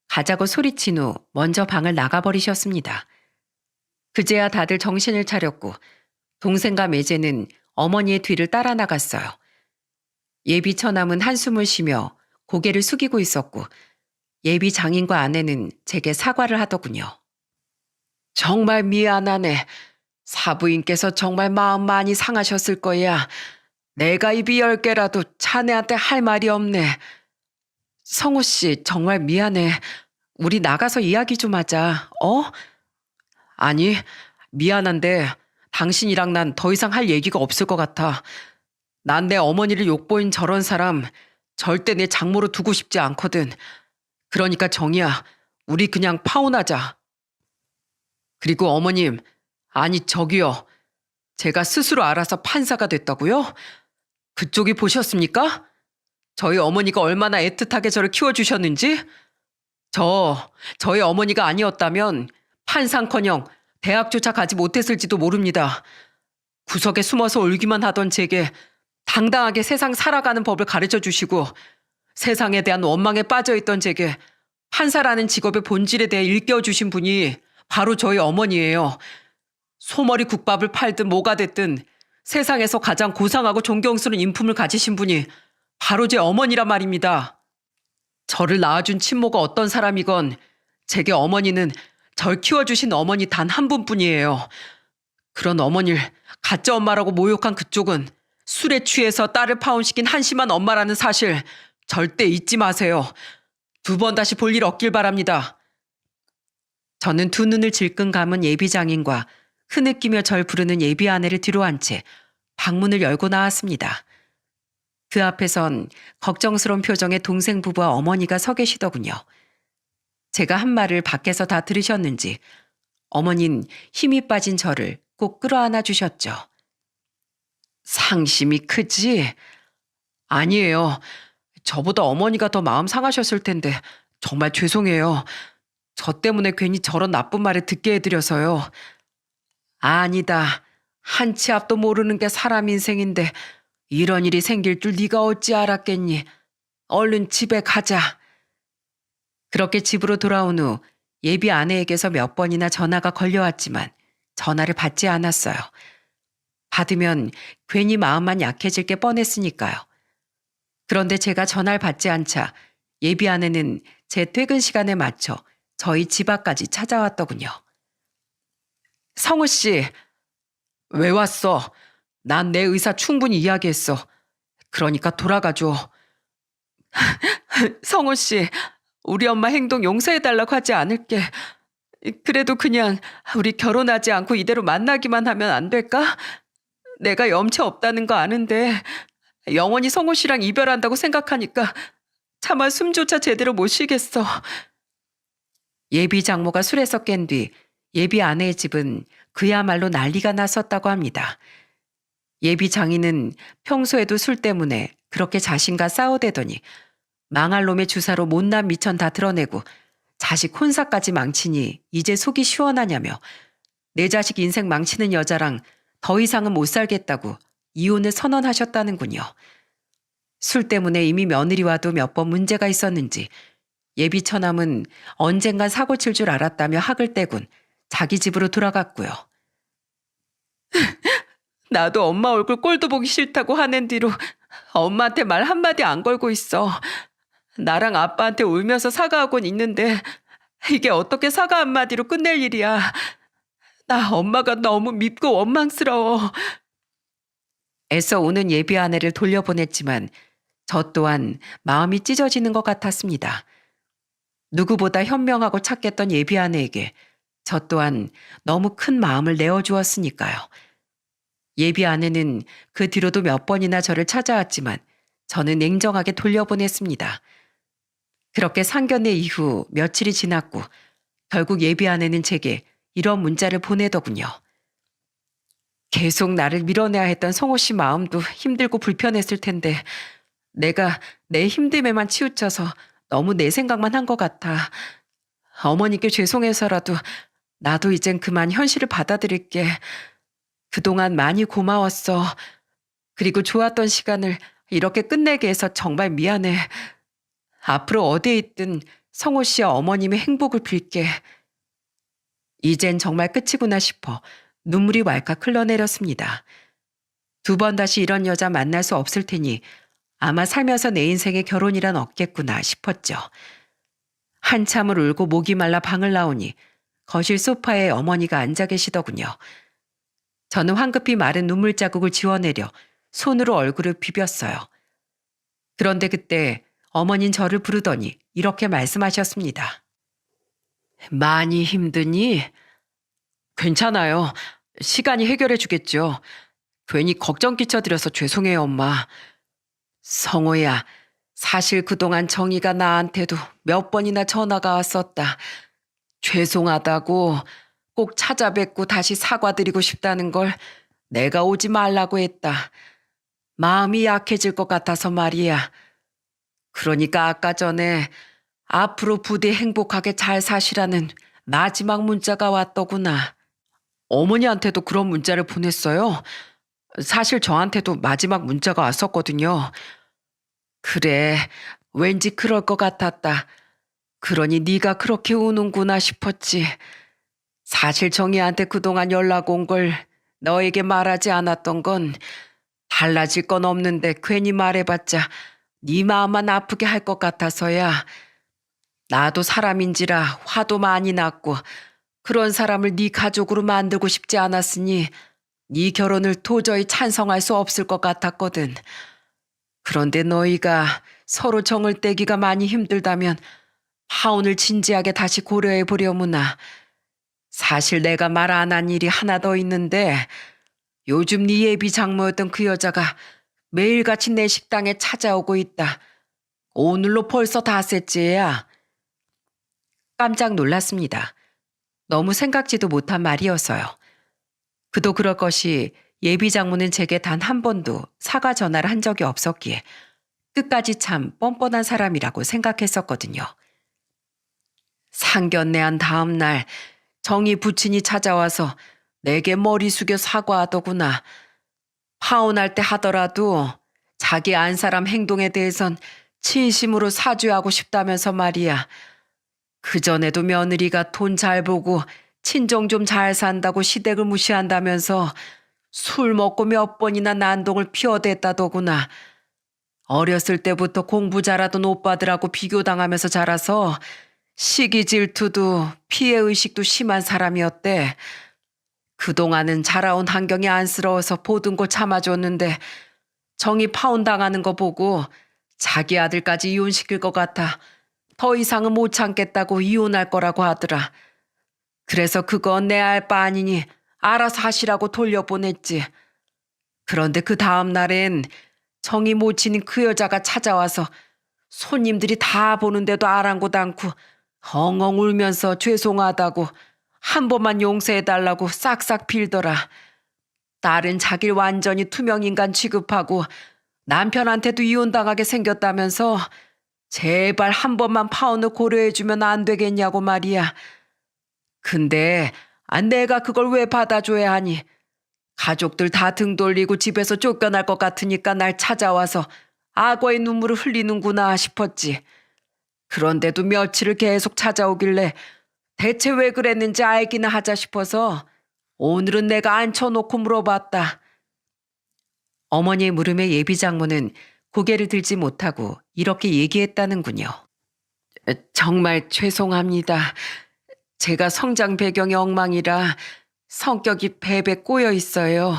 가자고 소리친 후 먼저 방을 나가버리셨습니다. 그제야 다들 정신을 차렸고 동생과 매제는 어머니의 뒤를 따라 나갔어요. 예비 처남은 한숨을 쉬며 고개를 숙이고 있었고 예비 장인과 아내는 제게 사과를 하더군요. 정말 미안하네. 사부인께서 정말 마음 많이 상하셨을 거야. 내가 입이 10개라도 자네한테 할 말이 없네. 성호 씨 정말 미안해. 우리 나가서 이야기 좀 하자. 어? 아니, 미안한데 당신이랑 난 더 이상 할 얘기가 없을 것 같아. 난 내 어머니를 욕보인 저런 사람 절대 내 장모로 두고 싶지 않거든. 그러니까 정이야, 우리 그냥 파혼하자. 그리고 어머님, 아니 저기요. 제가 스스로 알아서 판사가 됐다고요? 그쪽이 보셨습니까? 저희 어머니가 얼마나 애틋하게 저를 키워주셨는지? 저희 어머니가 아니었다면 판사커녕 대학조차 가지 못했을지도 모릅니다. 구석에 숨어서 울기만 하던 제게 당당하게 세상 살아가는 법을 가르쳐 주시고 세상에 대한 원망에 빠져있던 제게 판사라는 직업의 본질에 대해 일깨워 주신 분이 바로 저희 어머니예요. 소머리 국밥을 팔든 뭐가 됐든 세상에서 가장 고상하고 존경스러운 인품을 가지신 분이 바로 제 어머니란 말입니다. 저를 낳아준 친모가 어떤 사람이건 제게 어머니는 절 키워주신 어머니 단 한 분뿐이에요. 그런 어머니를 가짜 엄마라고 모욕한 그쪽은 술에 취해서 딸을 파혼시킨 한심한 엄마라는 사실 절대 잊지 마세요. 2번 다시 볼 일 없길 바랍니다. 저는 두 눈을 질끈 감은 예비 장인과 흐느끼며 절 부르는 예비 아내를 뒤로 한 채 방문을 열고 나왔습니다. 그 앞에선 걱정스러운 표정의 동생 부부와 어머니가 서 계시더군요. 제가 한 말을 밖에서 다 들으셨는지 어머닌 힘이 빠진 저를 꼭 끌어안아 주셨죠. 상심이 크지? 아니에요. 저보다 어머니가 더 마음 상하셨을 텐데 정말 죄송해요. 저 때문에 괜히 저런 나쁜 말을 듣게 해드려서요. 아니다. 한 치 앞도 모르는 게 사람 인생인데 이런 일이 생길 줄 네가 어찌 알았겠니? 얼른 집에 가자. 그렇게 집으로 돌아온 후 예비 아내에게서 몇 번이나 전화가 걸려왔지만 전화를 받지 않았어요. 받으면 괜히 마음만 약해질 게 뻔했으니까요. 그런데 제가 전화를 받지 않자 예비 아내는 제 퇴근 시간에 맞춰 저희 집 앞까지 찾아왔더군요. 성우 씨, 왜 왔어? 난 내 의사 충분히 이야기했어. 그러니까 돌아가줘. 성우 씨, 우리 엄마 행동 용서해달라고 하지 않을게. 그래도 그냥 우리 결혼하지 않고 이대로 만나기만 하면 안 될까? 내가 염치 없다는 거 아는데 영원히 성우 씨랑 이별한다고 생각하니까 차마 숨조차 제대로 못 쉬겠어. 예비 장모가 술에서 깬 뒤 예비 아내의 집은 그야말로 난리가 났었다고 합니다. 예비 장인은 평소에도 술 때문에 그렇게 자신과 싸우대더니 망할 놈의 주사로 못난 미천 다 드러내고 자식 혼사까지 망치니 이제 속이 시원하냐며 내 자식 인생 망치는 여자랑 더 이상은 못 살겠다고 이혼을 선언하셨다는군요. 술 때문에 이미 며느리와도 몇 번 문제가 있었는지 예비 처남은 언젠간 사고 칠 줄 알았다며 학을 떼군 자기 집으로 돌아갔고요. 나도 엄마 얼굴 꼴도 보기 싫다고 하는 뒤로 엄마한테 말 한마디 안 걸고 있어. 나랑 아빠한테 울면서 사과하곤 있는데 이게 어떻게 사과 한마디로 끝낼 일이야. 나 엄마가 너무 밉고 원망스러워. 애써 우는 예비 아내를 돌려보냈지만 저 또한 마음이 찢어지는 것 같았습니다. 누구보다 현명하고 착했던 예비 아내에게 저 또한 너무 큰 마음을 내어주었으니까요. 예비 아내는 그 뒤로도 몇 번이나 저를 찾아왔지만 저는 냉정하게 돌려보냈습니다. 그렇게 상견례 이후 며칠이 지났고 결국 예비 아내는 제게 이런 문자를 보내더군요. 계속 나를 밀어내야 했던 성호 씨 마음도 힘들고 불편했을 텐데 내가 내 힘듦에만 치우쳐서 너무 내 생각만 한 것 같아. 어머니께 죄송해서라도 나도 이젠 그만 현실을 받아들일게. 그동안 많이 고마웠어. 그리고 좋았던 시간을 이렇게 끝내게 해서 정말 미안해. 앞으로 어디에 있든 성호 씨와 어머님의 행복을 빌게. 이젠 정말 끝이구나 싶어 눈물이 왈칵 흘러내렸습니다. 두 번 다시 이런 여자 만날 수 없을 테니 아마 살면서 내 인생에 결혼이란 없겠구나 싶었죠. 한참을 울고 목이 말라 방을 나오니 거실 소파에 어머니가 앉아 계시더군요. 저는 황급히 마른 눈물 자국을 지워내려 손으로 얼굴을 비볐어요. 그런데 그때 어머니는 저를 부르더니 이렇게 말씀하셨습니다. 많이 힘드니? 괜찮아요. 시간이 해결해 주겠죠. 괜히 걱정 끼쳐드려서 죄송해요, 엄마. 성호야, 사실 그동안 정희가 나한테도 몇 번이나 전화가 왔었다. 죄송하다고 꼭 찾아뵙고 다시 사과드리고 싶다는 걸 내가 오지 말라고 했다. 마음이 약해질 것 같아서 말이야. 그러니까 아까 전에 앞으로 부디 행복하게 잘 사시라는 마지막 문자가 왔더구나. 어머니한테도 그런 문자를 보냈어요. 사실 저한테도 마지막 문자가 왔었거든요. 그래, 왠지 그럴 것 같았다. 그러니 네가 그렇게 우는구나 싶었지. 사실 정희한테 그동안 연락 온 걸 너에게 말하지 않았던 건 달라질 건 없는데 괜히 말해봤자 네 마음만 아프게 할 것 같아서야. 나도 사람인지라 화도 많이 났고 그런 사람을 네 가족으로 만들고 싶지 않았으니 네 결혼을 도저히 찬성할 수 없을 것 같았거든. 그런데 너희가 서로 정을 떼기가 많이 힘들다면 하온을 진지하게 다시 고려해 보려무나. 사실 내가 말 안 한 일이 하나 더 있는데 요즘 네 예비 장모였던 그 여자가 매일같이 내 식당에 찾아오고 있다. 오늘로 벌써 닷새째야. 깜짝 놀랐습니다. 너무 생각지도 못한 말이어서요. 그도 그럴 것이 예비 장모는 제게 단 한 번도 사과 전화를 한 적이 없었기에 끝까지 참 뻔뻔한 사람이라고 생각했었거든요. 상견례한 다음 날 정희 부친이 찾아와서 내게 머리 숙여 사과하더구나. 파혼할 때 하더라도 자기 안 사람 행동에 대해선 진심으로 사죄하고 싶다면서 말이야. 그전에도 며느리가 돈 잘 보고 친정 좀 잘 산다고 시댁을 무시한다면서 술 먹고 몇 번이나 난동을 피워댔다더구나. 어렸을 때부터 공부 잘하던 오빠들하고 비교당하면서 자라서 시기 질투도 피해의식도 심한 사람이었대. 그동안은 자라온 환경이 안쓰러워서 보든 거 참아줬는데 정이 파혼당하는 거 보고 자기 아들까지 이혼시킬 것 같아 더 이상은 못 참겠다고 이혼할 거라고 하더라. 그래서 그건 내 알 바 아니니 알아서 하시라고 돌려보냈지. 그런데 그 다음 날엔 정이 모친인 그 여자가 찾아와서 손님들이 다 보는데도 아랑곳 않고 엉엉 울면서 죄송하다고 한 번만 용서해달라고 싹싹 빌더라. 딸은 자기를 완전히 투명인간 취급하고 남편한테도 이혼당하게 생겼다면서 제발 한 번만 파혼을 고려해주면 안 되겠냐고 말이야. 근데 내가 그걸 왜 받아줘야 하니? 가족들 다 등 돌리고 집에서 쫓겨날 것 같으니까 날 찾아와서 악어의 눈물을 흘리는구나 싶었지. 그런데도 며칠을 계속 찾아오길래 대체 왜 그랬는지 알기나 하자 싶어서 오늘은 내가 앉혀놓고 물어봤다. 어머니의 물음에 예비 장모는 고개를 들지 못하고 이렇게 얘기했다는군요. 정말 죄송합니다. 제가 성장 배경이 엉망이라 성격이 배배 꼬여 있어요.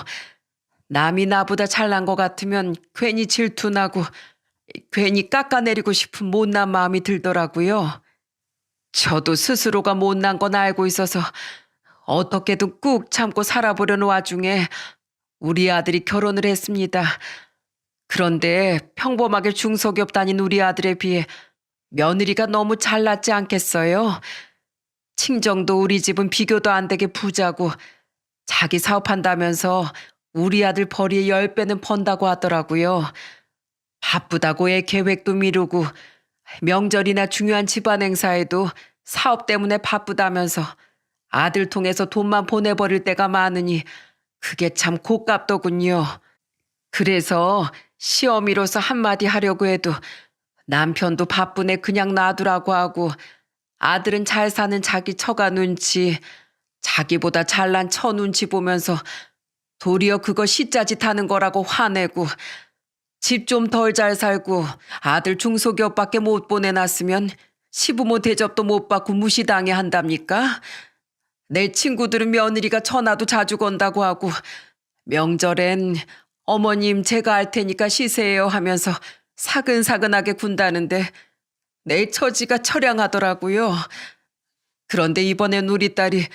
남이 나보다 잘난 것 같으면 괜히 질투나고 괜히 깎아내리고 싶은 못난 마음이 들더라고요. 저도 스스로가 못난 건 알고 있어서 어떻게든 꾹 참고 살아보려는 와중에 우리 아들이 결혼을 했습니다. 그런데 평범하게 중소기업 다닌 우리 아들에 비해 며느리가 너무 잘났지 않겠어요? 친정도 우리 집은 비교도 안 되게 부자고 자기 사업한다면서 우리 아들 벌이의 10배는 번다고 하더라고요. 바쁘다고 애 계획도 미루고 명절이나 중요한 집안 행사에도 사업 때문에 바쁘다면서 아들 통해서 돈만 보내버릴 때가 많으니 그게 참 고깝더군요. 그래서 시어미로서 한마디 하려고 해도 남편도 바쁘네 그냥 놔두라고 하고 아들은 잘 사는 자기 처가 눈치, 자기보다 잘난 처 눈치 보면서 도리어 그거 시짜짓 하는 거라고 화내고 집 좀 덜 잘 살고 아들 중소기업밖에 못 보내놨으면 시부모 대접도 못 받고 무시당해 한답니까? 내 친구들은 며느리가 전화도 자주 건다고 하고 명절엔 어머님 제가 할 테니까 쉬세요 하면서 사근사근하게 군다는데 내 처지가 처량하더라고요. 그런데 이번엔 우리 딸이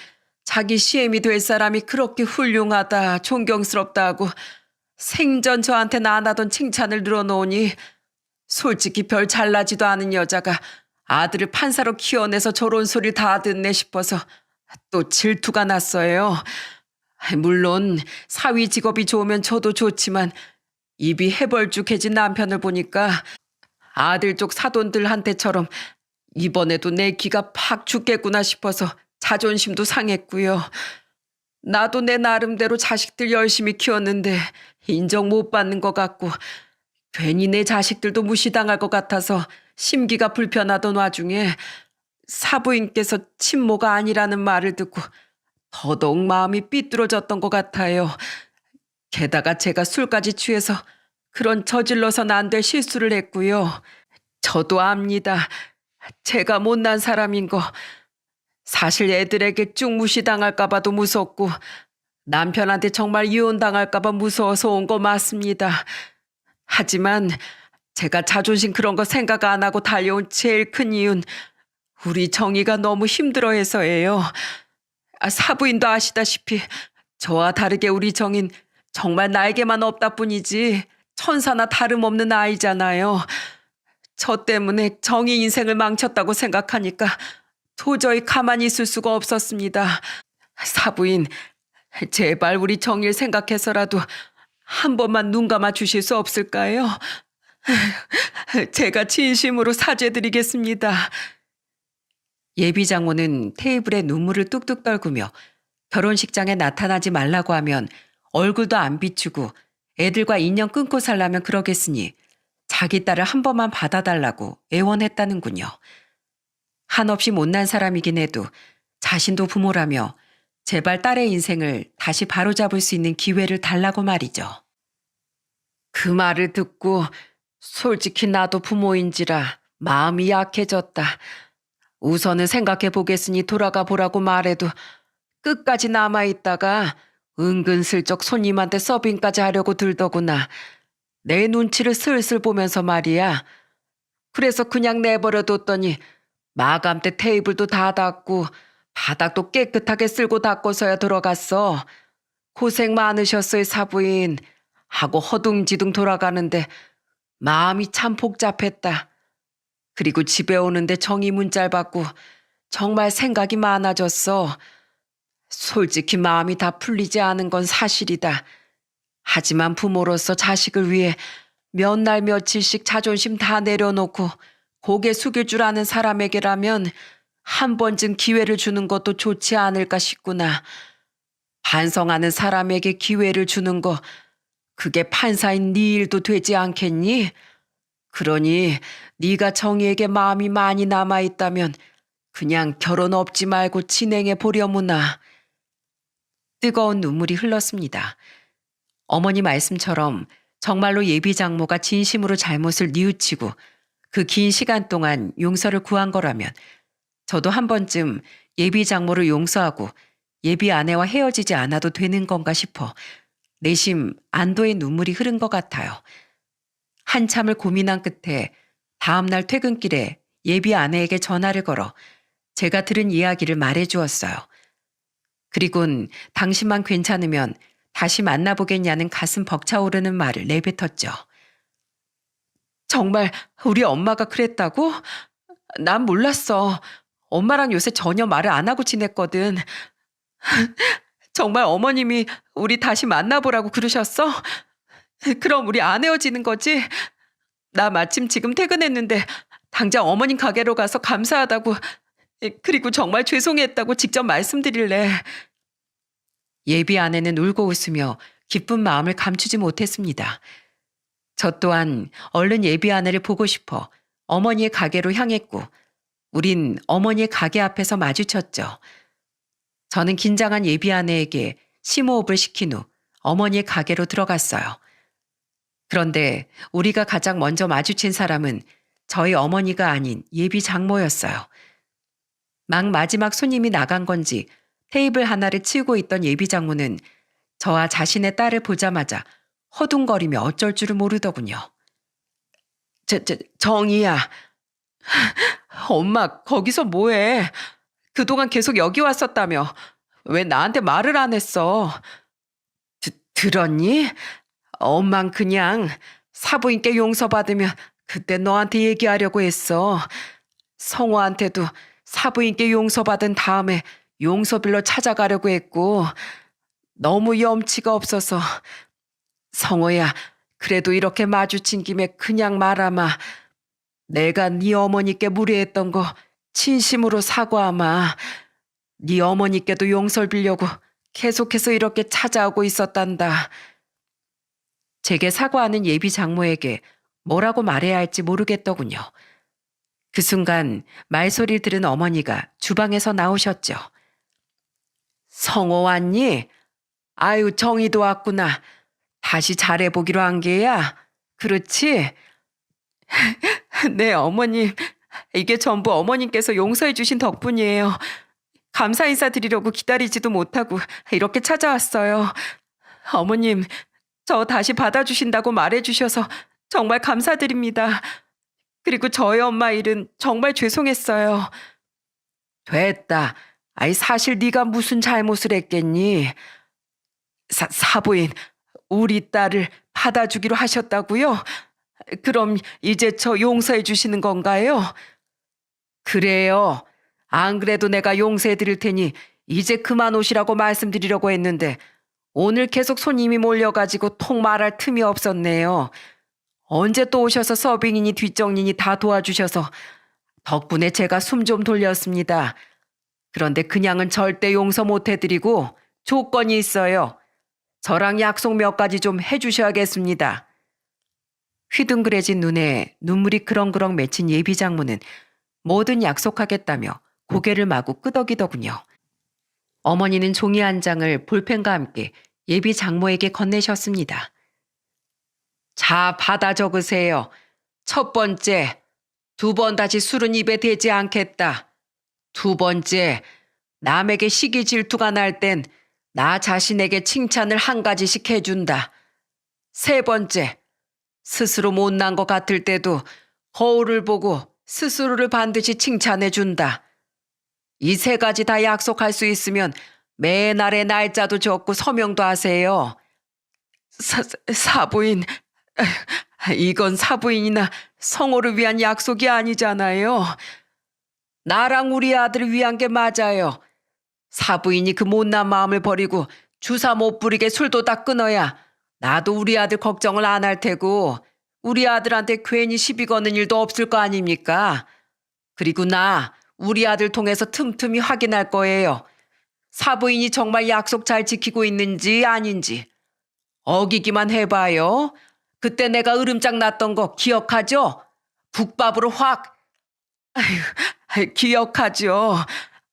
자기 시엠이 될 사람이 그렇게 훌륭하다 존경스럽다 하고 생전 저한테는 안 하던 칭찬을 늘어놓으니 솔직히 별 잘나지도 않은 여자가 아들을 판사로 키워내서 저런 소리를 다 듣네 싶어서 또 질투가 났어요. 물론 사위 직업이 좋으면 저도 좋지만 입이 해벌쭉해진 남편을 보니까 아들 쪽 사돈들한테처럼 이번에도 내 기가 팍 죽겠구나 싶어서 자존심도 상했고요. 나도 내 나름대로 자식들 열심히 키웠는데 인정 못 받는 것 같고 괜히 내 자식들도 무시당할 것 같아서 심기가 불편하던 와중에 사부인께서 친모가 아니라는 말을 듣고 더더욱 마음이 삐뚤어졌던 것 같아요. 게다가 제가 술까지 취해서 그런 저질러선 안 될 실수를 했고요. 저도 압니다. 제가 못난 사람인 거. 사실 애들에게 쭉 무시당할까 봐도 무섭고 남편한테 정말 이혼당할까 봐 무서워서 온 거 맞습니다. 하지만 제가 자존심 그런 거 생각 안 하고 달려온 제일 큰 이유는 우리 정희가 너무 힘들어해서예요. 사부인도 아시다시피 저와 다르게 우리 정인 정말 날개만 없다 뿐이지 천사나 다름없는 아이잖아요. 저 때문에 정희 인생을 망쳤다고 생각하니까 도저히 가만히 있을 수가 없었습니다. 사부인, 제발 우리 정일 생각해서라도 한 번만 눈 감아 주실 수 없을까요? 제가 진심으로 사죄드리겠습니다. 예비 장모는 테이블에 눈물을 뚝뚝 떨구며 결혼식장에 나타나지 말라고 하면 얼굴도 안 비추고 애들과 인연 끊고 살라면 그러겠으니 자기 딸을 한 번만 받아달라고 애원했다는군요. 한없이 못난 사람이긴 해도 자신도 부모라며 제발 딸의 인생을 다시 바로잡을 수 있는 기회를 달라고 말이죠. 그 말을 듣고 솔직히 나도 부모인지라 마음이 약해졌다. 우선은 생각해 보겠으니 돌아가 보라고 말해도 끝까지 남아있다가 은근슬쩍 손님한테 서빙까지 하려고 들더구나. 내 눈치를 슬슬 보면서 말이야. 그래서 그냥 내버려뒀더니 마감 때 테이블도 다 닦고 바닥도 깨끗하게 쓸고 닦고서야 들어갔어. 고생 많으셨어요, 사부인. 하고 허둥지둥 돌아가는데 마음이 참 복잡했다. 그리고 집에 오는데 정이 문자를 받고 정말 생각이 많아졌어. 솔직히 마음이 다 풀리지 않은 건 사실이다. 하지만 부모로서 자식을 위해 몇 날 며칠씩 자존심 다 내려놓고 고개 숙일 줄 아는 사람에게라면 한 번쯤 기회를 주는 것도 좋지 않을까 싶구나. 반성하는 사람에게 기회를 주는 거 그게 판사인 네 일도 되지 않겠니? 그러니 네가 정희에게 마음이 많이 남아있다면 그냥 결혼 없지 말고 진행해 보려무나. 뜨거운 눈물이 흘렀습니다. 어머니 말씀처럼 정말로 예비 장모가 진심으로 잘못을 뉘우치고 그 긴 시간 동안 용서를 구한 거라면 저도 한 번쯤 예비 장모를 용서하고 예비 아내와 헤어지지 않아도 되는 건가 싶어 내심 안도의 눈물이 흐른 것 같아요. 한참을 고민한 끝에 다음날 퇴근길에 예비 아내에게 전화를 걸어 제가 들은 이야기를 말해 주었어요. 그리곤 당신만 괜찮으면 다시 만나보겠냐는 가슴 벅차오르는 말을 내뱉었죠. 정말 우리 엄마가 그랬다고? 난 몰랐어. 엄마랑 요새 전혀 말을 안 하고 지냈거든. 정말 어머님이 우리 다시 만나보라고 그러셨어? 그럼 우리 안 헤어지는 거지? 나 마침 지금 퇴근했는데 당장 어머님 가게로 가서 감사하다고 그리고 정말 죄송했다고 직접 말씀드릴래. 예비 아내는 울고 웃으며 기쁜 마음을 감추지 못했습니다. 저 또한 얼른 예비 아내를 보고 싶어 어머니의 가게로 향했고 우린 어머니의 가게 앞에서 마주쳤죠. 저는 긴장한 예비 아내에게 심호흡을 시킨 후 어머니의 가게로 들어갔어요. 그런데 우리가 가장 먼저 마주친 사람은 저희 어머니가 아닌 예비 장모였어요. 막 마지막 손님이 나간 건지 테이블 하나를 치우고 있던 예비 장모는 저와 자신의 딸을 보자마자 허둥거리며 어쩔 줄을 모르더군요. 정희야. 엄마 거기서 뭐해? 그동안 계속 여기 왔었다며. 왜 나한테 말을 안 했어? 들었니? 엄만 그냥 사부인께 용서받으면 그때 너한테 얘기하려고 했어. 성호한테도 사부인께 용서받은 다음에 용서빌러 찾아가려고 했고 너무 염치가 없어서. 성호야, 그래도 이렇게 마주친 김에 그냥 말아마. 내가 네 어머니께 무례했던 거 진심으로 사과하마. 네 어머니께도 용서를 빌려고 계속해서 이렇게 찾아오고 있었단다. 제게 사과하는 예비 장모에게 뭐라고 말해야 할지 모르겠더군요. 그 순간 말소리를 들은 어머니가 주방에서 나오셨죠. 성호 왔니? 아유, 정희도 왔구나. 다시 잘해보기로 한 게야. 그렇지? 네, 어머님. 이게 전부 어머님께서 용서해 주신 덕분이에요. 감사 인사 드리려고 기다리지도 못하고 이렇게 찾아왔어요. 어머님, 저 다시 받아주신다고 말해주셔서 정말 감사드립니다. 그리고 저희 엄마 일은 정말 죄송했어요. 됐다. 아이 사실 네가 무슨 잘못을 했겠니? 사부인, 우리 딸을 받아주기로 하셨다고요? 그럼 이제 저 용서해 주시는 건가요? 그래요. 안 그래도 내가 용서해 드릴 테니 이제 그만 오시라고 말씀드리려고 했는데 오늘 계속 손님이 몰려가지고 통 말할 틈이 없었네요. 언제 또 오셔서 서빙이니 뒷정리니 다 도와주셔서 덕분에 제가 숨 좀 돌렸습니다. 그런데 그냥은 절대 용서 못 해드리고 조건이 있어요. 저랑 약속 몇 가지 좀 해주셔야겠습니다. 휘둥그레진 눈에 눈물이 그렁그렁 맺힌 예비 장모는 뭐든 약속하겠다며 고개를 마구 끄덕이더군요. 어머니는 종이 한 장을 볼펜과 함께 예비 장모에게 건네셨습니다. 자, 받아 적으세요. 첫 번째, 2번 다시 술은 입에 대지 않겠다. 2번째, 남에게 시기 질투가 날 땐 나 자신에게 칭찬을 한 가지씩 해준다. 3번째, 스스로 못난 것 같을 때도 거울을 보고 스스로를 반드시 칭찬해준다. 이 3가지 다 약속할 수 있으면 매날의 날짜도 적고 서명도 하세요. 사부인, 이건 사부인이나 성호를 위한 약속이 아니잖아요. 나랑 우리 아들을 위한 게 맞아요. 사부인이 그 못난 마음을 버리고 주사 못 부리게 술도 다 끊어야 나도 우리 아들 걱정을 안 할 테고 우리 아들한테 괜히 시비 거는 일도 없을 거 아닙니까? 그리고 나 우리 아들 통해서 틈틈이 확인할 거예요. 사부인이 정말 약속 잘 지키고 있는지 아닌지. 어기기만 해봐요. 그때 내가 으름장 났던 거 기억하죠? 국밥으로 확. 아휴, 기억하죠.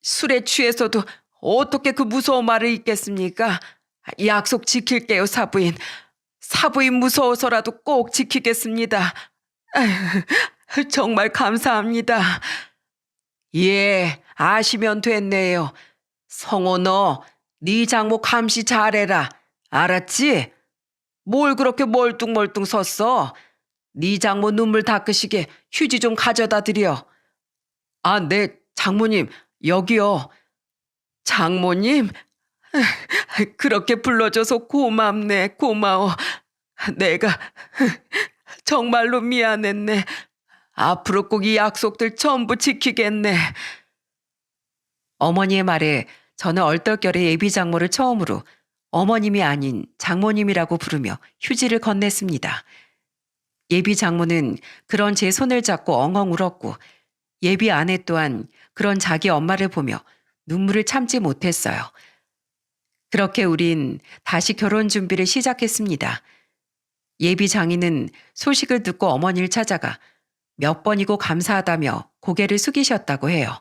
술에 취해서도 어떻게 그 무서운 말을 잊겠습니까? 약속 지킬게요, 사부인. 사부인 무서워서라도 꼭 지키겠습니다. 아휴, 정말 감사합니다. 예, 아시면 됐네요. 성호 너, 네 장모 감시 잘해라. 알았지? 뭘 그렇게 멀뚱멀뚱 섰어? 네 장모 눈물 닦으시게 휴지 좀 가져다 드려. 아, 네, 장모님, 여기요. 장모님? 그렇게 불러줘서 고맙네, 고마워. 내가 정말로 미안했네. 앞으로 꼭 이 약속들 전부 지키겠네. 어머니의 말에 저는 얼떨결에 예비 장모를 처음으로 어머님이 아닌 장모님이라고 부르며 휴지를 건넸습니다. 예비 장모는 그런 제 손을 잡고 엉엉 울었고 예비 아내 또한 그런 자기 엄마를 보며 눈물을 참지 못했어요. 그렇게 우린 다시 결혼 준비를 시작했습니다. 예비 장인은 소식을 듣고 어머니를 찾아가 몇 번이고 감사하다며 고개를 숙이셨다고 해요.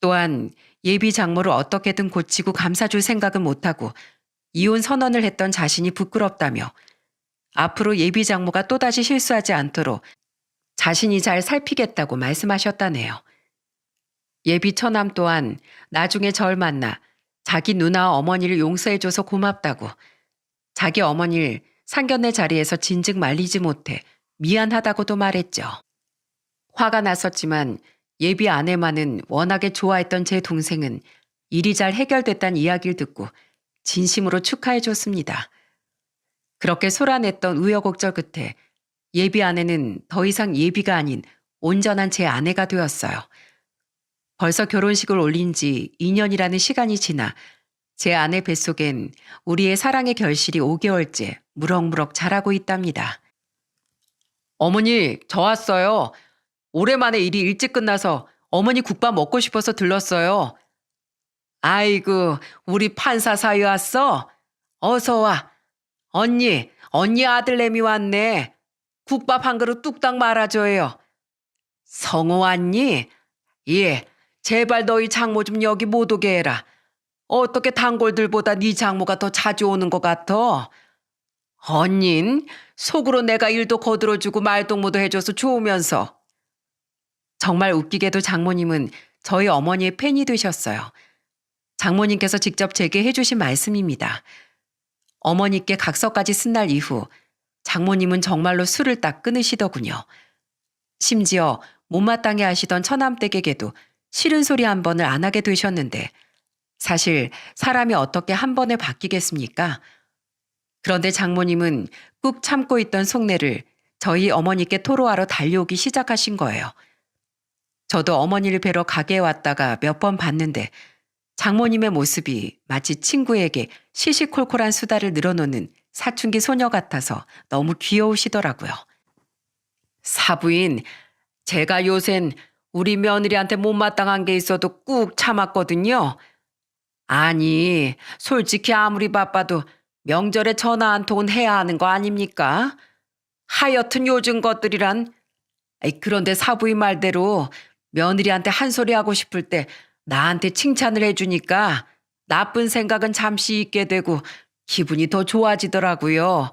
또한 예비 장모를 어떻게든 고치고 감싸줄 생각은 못하고 이혼 선언을 했던 자신이 부끄럽다며 앞으로 예비 장모가 또다시 실수하지 않도록 자신이 잘 살피겠다고 말씀하셨다네요. 예비 처남 또한 나중에 절 만나 자기 누나와 어머니를 용서해줘서 고맙다고 자기 어머니를 상견례 자리에서 진즉 말리지 못해 미안하다고도 말했죠. 화가 났었지만 예비 아내만은 워낙에 좋아했던 제 동생은 일이 잘 해결됐다는 이야기를 듣고 진심으로 축하해줬습니다. 그렇게 소란했던 우여곡절 끝에 예비 아내는 더 이상 예비가 아닌 온전한 제 아내가 되었어요. 벌써 결혼식을 올린 지 2년이라는 시간이 지나 제 아내 뱃속엔 우리의 사랑의 결실이 5개월째 무럭무럭 자라고 있답니다. 어머니, 저 왔어요. 오랜만에 일이 일찍 끝나서 어머니 국밥 먹고 싶어서 들렀어요. 아이고, 우리 판사 사위 왔어? 어서 와. 언니 아들내미 왔네. 국밥 한 그릇 뚝딱 말아줘요. 성호 왔니? 예, 제발 너희 장모 좀 여기 못 오게 해라. 어떻게 단골들보다 네 장모가 더 자주 오는 것 같아? 언닌 속으로 내가 일도 거들어주고 말동무도 해줘서 좋으면서. 정말 웃기게도 장모님은 저희 어머니의 팬이 되셨어요. 장모님께서 직접 제게 해주신 말씀입니다. 어머니께 각서까지 쓴 날 이후 장모님은 정말로 술을 딱 끊으시더군요. 심지어 못마땅해 하시던 처남댁에게도 싫은 소리 한 번을 안 하게 되셨는데 사실 사람이 어떻게 한 번에 바뀌겠습니까? 그런데 장모님은 꾹 참고 있던 속내를 저희 어머니께 토로하러 달려오기 시작하신 거예요. 저도 어머니를 뵈러 가게에 왔다가 몇 번 봤는데 장모님의 모습이 마치 친구에게 시시콜콜한 수다를 늘어놓는 사춘기 소녀 같아서 너무 귀여우시더라고요. 사부인, 제가 요샌 우리 며느리한테 못마땅한 게 있어도 꾹 참았거든요. 아니, 솔직히 아무리 바빠도 명절에 전화 한 통은 해야 하는 거 아닙니까? 하여튼 요즘 것들이란. 그런데 사부인 말대로 며느리한테 한 소리 하고 싶을 때 나한테 칭찬을 해주니까 나쁜 생각은 잠시 잊게 되고 기분이 더 좋아지더라고요.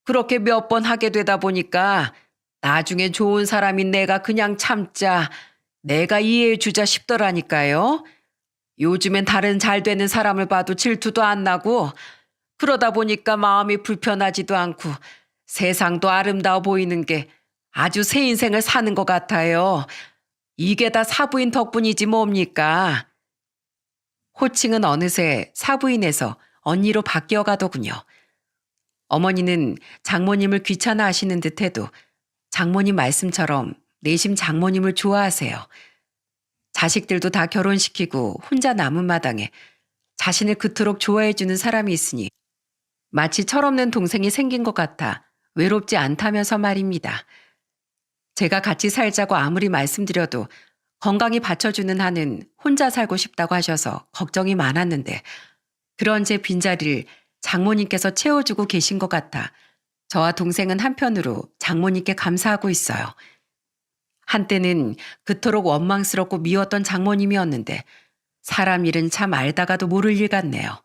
그렇게 몇 번 하게 되다 보니까 나중에 좋은 사람인 내가 그냥 참자, 내가 이해해 주자 싶더라니까요. 요즘엔 다른 잘 되는 사람을 봐도 질투도 안 나고 그러다 보니까 마음이 불편하지도 않고 세상도 아름다워 보이는 게 아주 새 인생을 사는 것 같아요. 이게 다 사부인 덕분이지 뭡니까? 호칭은 어느새 사부인에서 언니로 바뀌어 가더군요. 어머니는 장모님을 귀찮아 하시는 듯해도 장모님 말씀처럼 내심 장모님을 좋아하세요. 자식들도 다 결혼시키고 혼자 남은 마당에 자신을 그토록 좋아해주는 사람이 있으니 마치 철없는 동생이 생긴 것 같아 외롭지 않다면서 말입니다. 제가 같이 살자고 아무리 말씀드려도 건강히 받쳐주는 한은 혼자 살고 싶다고 하셔서 걱정이 많았는데 그런 제 빈자리를 장모님께서 채워주고 계신 것 같아 저와 동생은 한편으로 장모님께 감사하고 있어요. 한때는 그토록 원망스럽고 미웠던 장모님이었는데 사람 일은 참 알다가도 모를 일 같네요.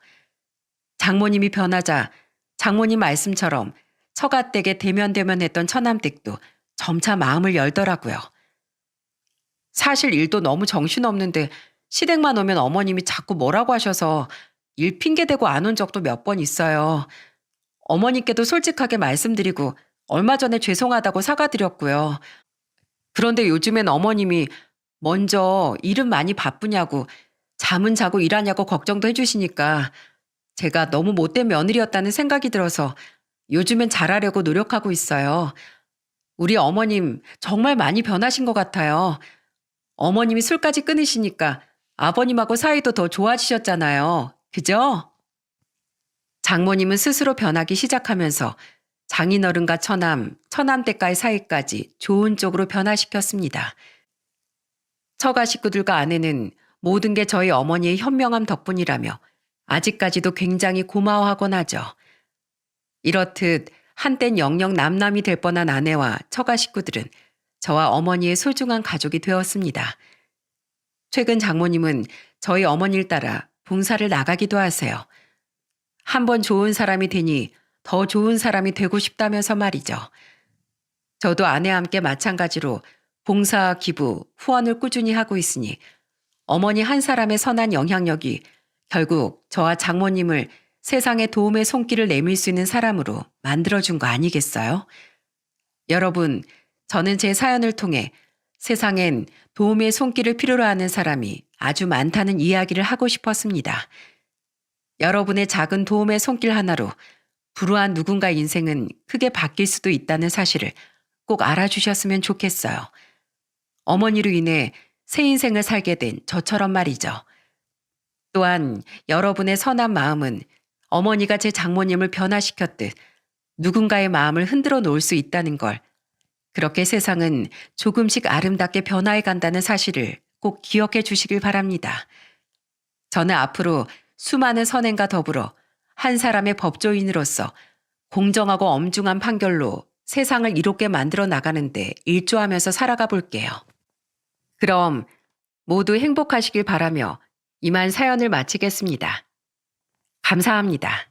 장모님이 변하자 장모님 말씀처럼 처가댁에 대면대면했던 처남댁도 점차 마음을 열더라고요. 사실 일도 너무 정신없는데 시댁만 오면 어머님이 자꾸 뭐라고 하셔서 일 핑계대고 안 온 적도 몇 번 있어요. 어머니께도 솔직하게 말씀드리고 얼마 전에 죄송하다고 사과드렸고요. 그런데 요즘엔 어머님이 먼저 일은 많이 바쁘냐고 잠은 자고 일하냐고 걱정도 해주시니까 제가 너무 못된 며느리였다는 생각이 들어서 요즘엔 잘하려고 노력하고 있어요. 우리 어머님 정말 많이 변하신 것 같아요. 어머님이 술까지 끊으시니까 아버님하고 사이도 더 좋아지셨잖아요. 그죠? 장모님은 스스로 변하기 시작하면서 장인어른과 처남댁과의 사이까지 좋은 쪽으로 변화시켰습니다. 처가 식구들과 아내는 모든 게 저희 어머니의 현명함 덕분이라며 아직까지도 굉장히 고마워하곤 하죠. 이렇듯 한땐 영영 남남이 될 뻔한 아내와 처가 식구들은 저와 어머니의 소중한 가족이 되었습니다. 최근 장모님은 저희 어머니를 따라 봉사를 나가기도 하세요. 한번 좋은 사람이 되니 더 좋은 사람이 되고 싶다면서 말이죠. 저도 아내와 함께 마찬가지로 봉사, 기부, 후원을 꾸준히 하고 있으니 어머니 한 사람의 선한 영향력이 결국 저와 장모님을 세상에 도움의 손길을 내밀 수 있는 사람으로 만들어준 거 아니겠어요? 여러분, 저는 제 사연을 통해 세상엔 도움의 손길을 필요로 하는 사람이 아주 많다는 이야기를 하고 싶었습니다. 여러분의 작은 도움의 손길 하나로 불우한 누군가 인생은 크게 바뀔 수도 있다는 사실을 꼭 알아주셨으면 좋겠어요. 어머니로 인해 새 인생을 살게 된 저처럼 말이죠. 또한 여러분의 선한 마음은 어머니가 제 장모님을 변화시켰듯 누군가의 마음을 흔들어 놓을 수 있다는 걸, 그렇게 세상은 조금씩 아름답게 변화해 간다는 사실을 꼭 기억해 주시길 바랍니다. 저는 앞으로 수많은 선행과 더불어 한 사람의 법조인으로서 공정하고 엄중한 판결로 세상을 이롭게 만들어 나가는데 일조하면서 살아가 볼게요. 그럼 모두 행복하시길 바라며 이만 사연을 마치겠습니다. 감사합니다.